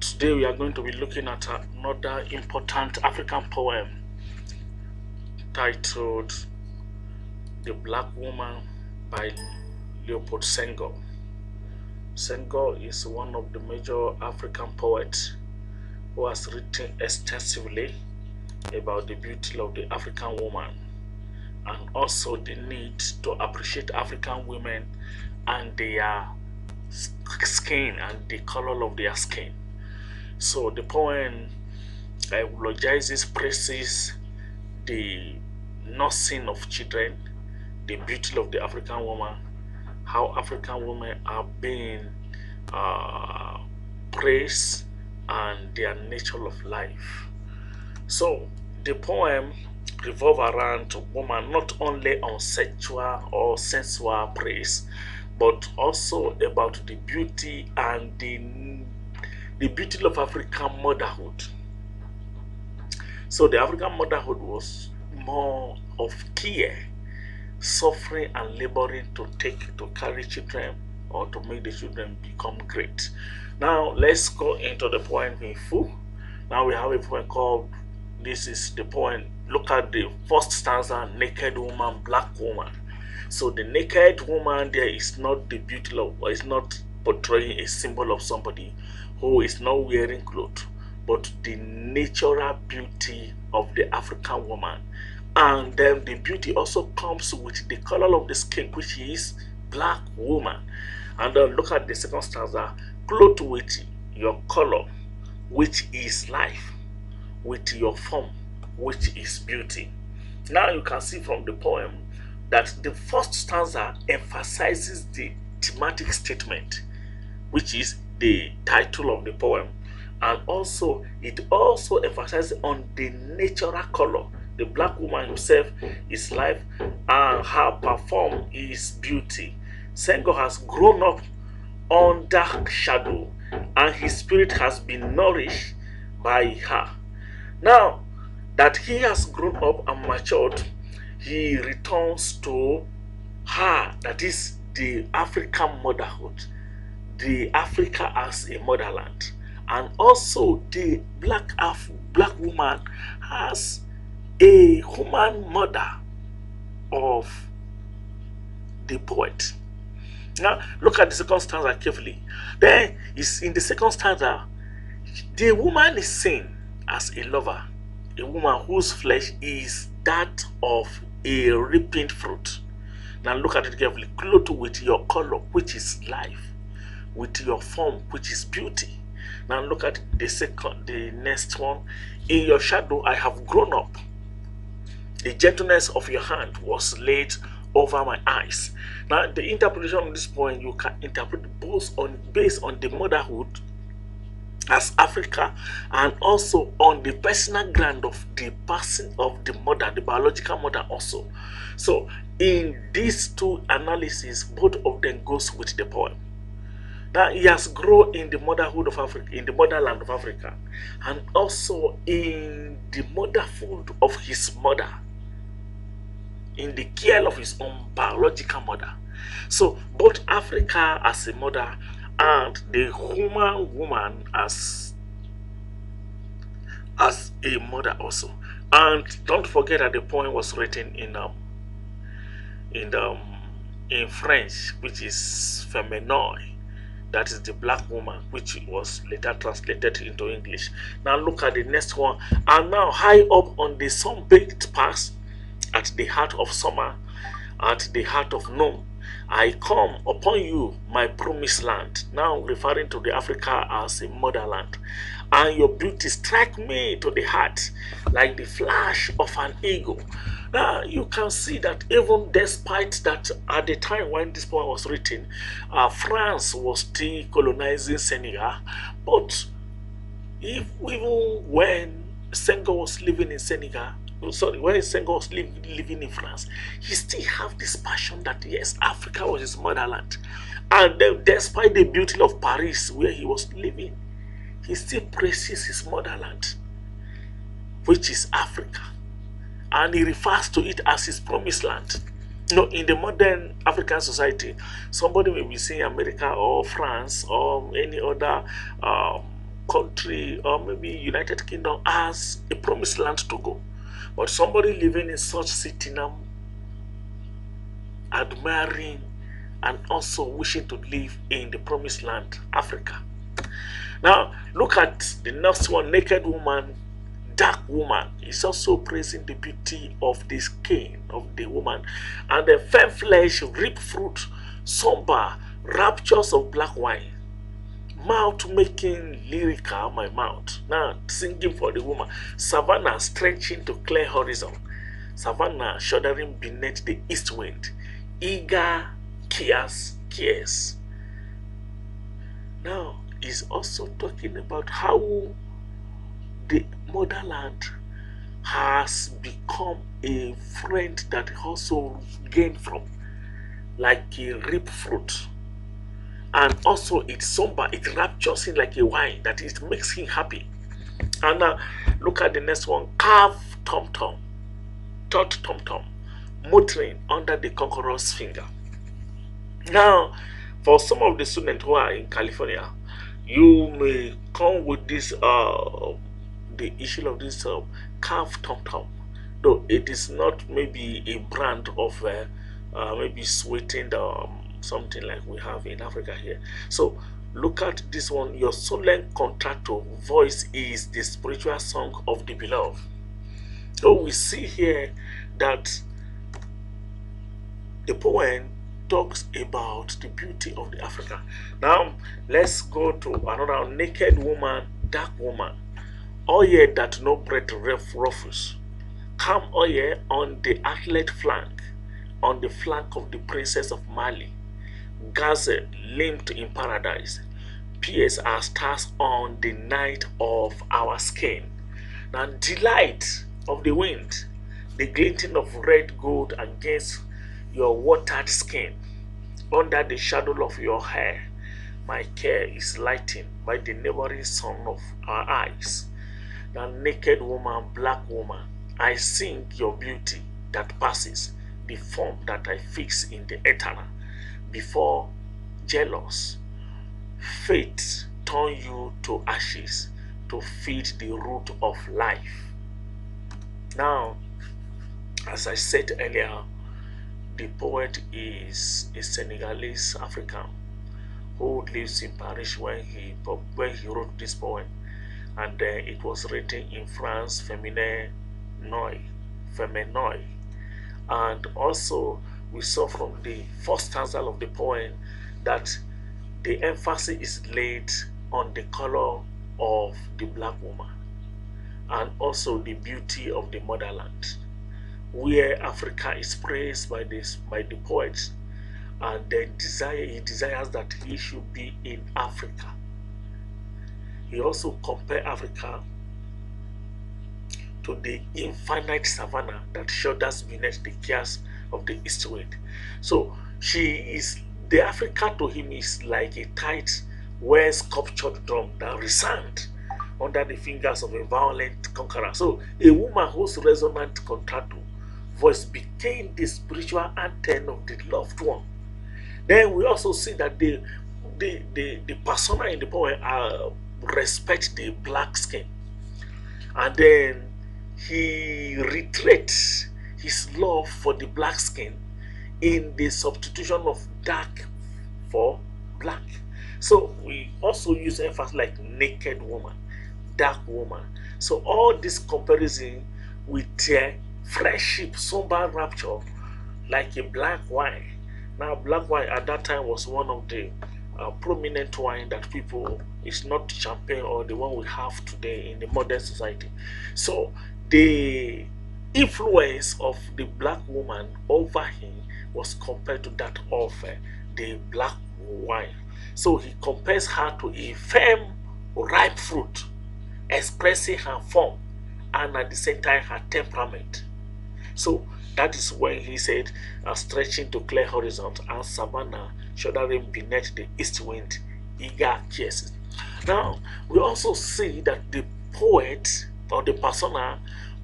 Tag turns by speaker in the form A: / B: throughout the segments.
A: Today we are going to be looking at another important African poem titled The Black Woman by Leopold Senghor. Senghor is one of the major African poets who has written extensively about the beauty of the African woman and also the need to appreciate African women and their skin and the color of their skin. So the poem eulogizes, praises the nursing of children, the beauty of the African woman, how African women are being praised, and their nature of life. So the poem revolves around woman not only on sexual or sensual praise, but also about the beauty and the beauty of African motherhood. So the African motherhood was more of care, suffering and laboring to carry children or to make the children become great. Now let's go into the poem in full. Now we have a poem called, this is the poem, look at the first stanza, naked woman, black woman. So the naked woman there is not the beauty of, or is not portraying a symbol of somebody who is not wearing clothes, but the natural beauty of the African woman. And then the beauty also comes with the color of the skin, which is black woman. And then look at the second stanza, clothed with your color, which is life, with your form, which is beauty. Now you can see from the poem that the first stanza emphasizes the thematic statement, which is the title of the poem, and also it also emphasizes on the natural color. The black woman himself is life, and her perform is beauty. Senghor has grown up under shadow, and his spirit has been nourished by her. Now that he has grown up and matured, he returns to her, that is the African motherhood, the Africa as a motherland, and also the black woman as a human mother of the poet. Now look at the second stanza carefully. Then is in the second stanza, the woman is seen as a lover, a woman whose flesh is that of a ripened fruit. Now look at it carefully. Clothed with your color, which is life, with your form, which is beauty. Now look at the next one. In your shadow I have grown up. The gentleness of your hand was laid over my eyes. Now the interpretation of this point, you can interpret both based on the motherhood as Africa, and also on the personal ground of the person of the mother, the biological mother also. So in these two analyses, both of them goes with the poem. Now he has grown in the motherhood of Africa, in the motherland of Africa, and also in the motherhood of his mother, in the care of his own biological mother. So both Africa as a mother and the human woman as a mother also. And don't forget that the poem was written in French, which is feminine, that is the black woman, which was later translated into English. Now look at the next one. And now high up on the sun-baked pass, at the heart of summer, at the heart of noon, I come upon you, my promised land. Now referring to the Africa as a motherland. And your beauty strike me to the heart like the flash of an eagle. Now you can see that even despite that at the time when this poem was written, France was still colonizing Senegal. But even when Senghor was living in Senegal, sorry, when Senghor was living in France, he still have this passion that yes, Africa was his motherland. And then, despite the beauty of Paris where he was living, he still praises his motherland, which is Africa. And he refers to it as his promised land. You know, in the modern African society, somebody may be saying America or France or any other country or maybe United Kingdom as a promised land to go. But somebody living in such city now, admiring and also wishing to live in the promised land, Africa. Now, look at the next one, naked woman, dark woman. It's also praising the beauty of the skin of the woman. And the fair flesh, rib fruit, somber, raptures of black wine. Mouth making lyrical, my mouth. Now, singing for the woman. Savannah stretching to clear horizon. Savannah shuddering beneath the east wind. Eager cares. Now, is also talking about how the motherland has become a friend that also gained from, like a rib fruit. And also it's somber, it raptures him like a wine, that it makes him happy. And now look at the next one, carve tom-tom, tom-tom, motoring under the conqueror's finger. Now, for some of the students who are in California, you may come with this the issue of this calf tom-tom, though it is not maybe a brand of maybe sweetened something like we have in Africa here. So look at this one, your solemn contralto voice is the spiritual song of the beloved. So we see here that the poem talks about the beauty of the Africa. Now let's go to another, naked woman, dark woman. Oye that no bread ruffles. Come oye on the athlete flank, on the flank of the princess of Mali. Gazelle limped in paradise. Pierce our stars on the night of our skin. Now delight of the wind, the glinting of red gold against your watered skin. Under the shadow of your hair, my care is lightened by the neighboring sun of our eyes. Now naked woman, black woman, I sing your beauty that passes, the form that I fix in the eternal. Before jealous fate turn you to ashes to feed the root of life. Now, as I said earlier, the poet is a Senegalese African who lives in Paris when he wrote this poem, and it was written in France, Feminois, and also we saw from the first stanza of the poem that the emphasis is laid on the color of the black woman and also the beauty of the motherland, where Africa is praised by the poets, and he desires that he should be in Africa. He also compared Africa to the infinite savannah that shudders beneath the cares of the east wind. So the Africa to him is like a tight, well sculptured drum that resounds under the fingers of a violent conqueror. So a woman whose resonant contralto voice became the spiritual anthem of the loved one. Then we also see that the persona in the poem respect the black skin, and then he reiterates his love for the black skin in the substitution of dark for black. So we also use emphasis like naked woman, dark woman. So all this comparison with friendship, somber rapture, like a black wine. Now black wine at that time was one of the prominent wine that people, it's not champagne or the one we have today in the modern society. So the influence of the black woman over him was compared to that of the black wine. So he compares her to a firm, ripe fruit, expressing her form and at the same time her temperament. So that is when he said, stretching to clear horizons and savannah shuddering beneath the east wind, eager cares. Now we also see that the poet or the persona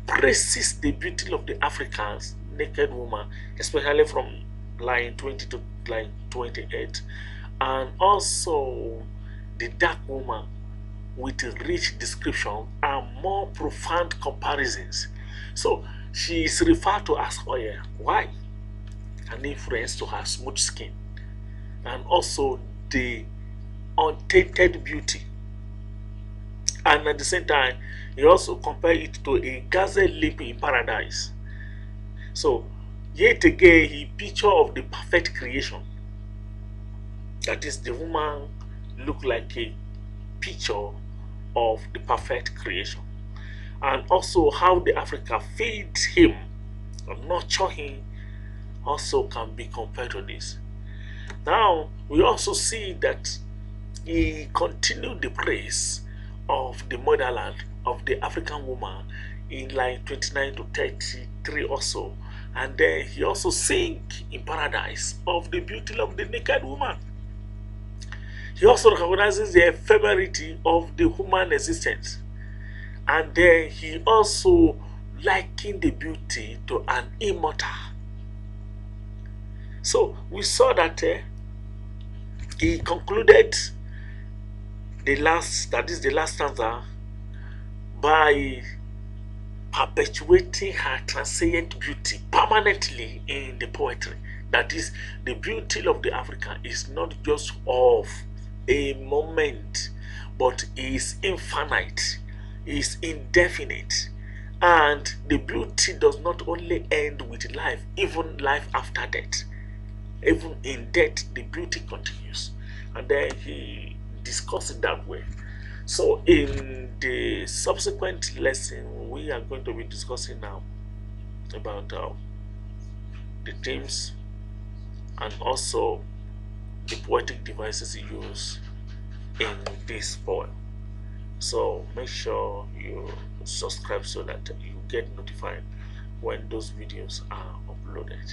A: praises the beauty of the Africans naked woman, especially from line 20 to line 28, and also the dark woman with rich description and more profound comparisons. So she is referred to as Oye. Why? An influence to her smooth skin and also the untainted beauty. And at the same time, he also compared it to a gazelle leap in paradise. So, yet again, he picture of the perfect creation. That is, the woman look like a picture of the perfect creation. And also how the Africa feeds him and nurture him also can be compared to this. Now, we also see that he continued the praise of the motherland of the African woman in line 29 to 33 also. And then he also sing in paradise of the beauty of the naked woman. He also recognizes the ephemerity of the human existence. And then he also likened the beauty to an immortal. So we saw that he concluded the last stanza by perpetuating her transcendent beauty permanently in the poetry. That is, the beauty of the African is not just of a moment, but is infinite, is indefinite, and the beauty does not only end with life, even life after death. Even in death, the beauty continues. And then he discussed it that way. So in the subsequent lesson, we are going to be discussing now about the themes and also the poetic devices used in this poem. So make sure you subscribe so that you get notified when those videos are uploaded.